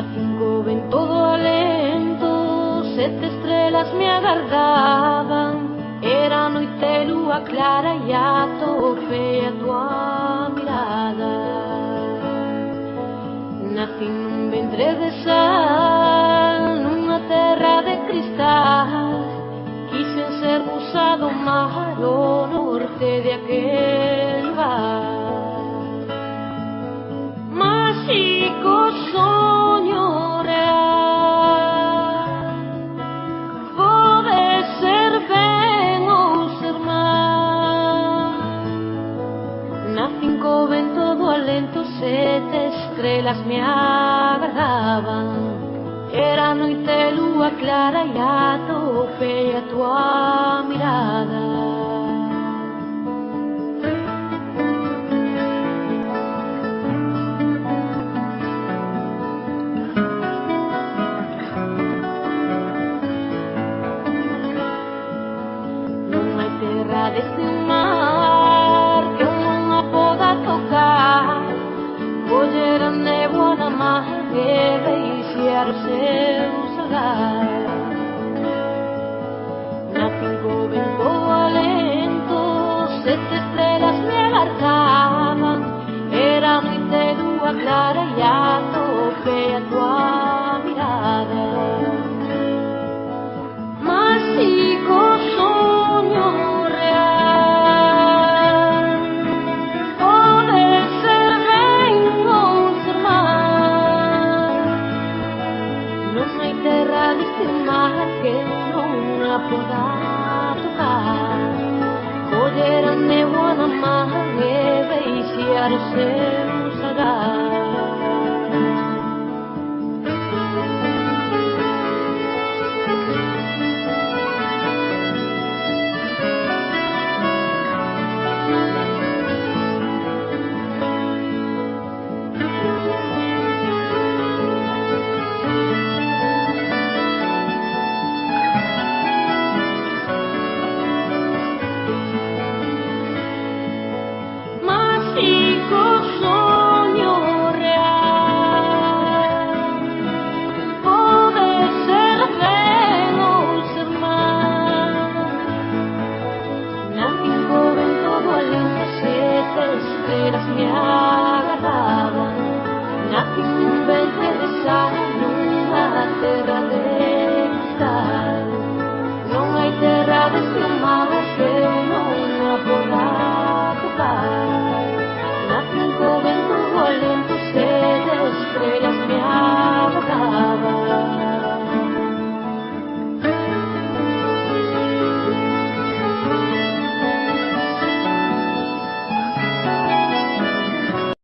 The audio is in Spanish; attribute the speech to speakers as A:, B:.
A: Nacinco ben todo alento, 7 estrelas me agardaban. Era noite, lúa clara e atopei a tua mirada. Nací nun ventre de sal, nunha terra de cristal. Quixen ser musa do mar, o norte de aquel bar. Máxico soño real, pode ser ben ou ser mal. Nacín co vento do alento, 7 estrelas me agardaban. Era noite, lúa clara e atopei a tua mirada. Non hai terra deste mar que eu non a poda tocar, coller a néboa na mar e deixar o seu sagar. Nacín co vento alento, 7 estrelas me agardaban. Era noite, lúa clara e atopei a tua mirada. Máxico soño real, pode ser ben ou ser mal. Non hai terra deste mar que non a poda tocar, coller a néboa na man e deixar o seu sagar. Máxico soño real, pode ser ben ou ser mal. Nacín co vento do alento, 7 estrelas me agardaban. Nacín nun ventre de sal,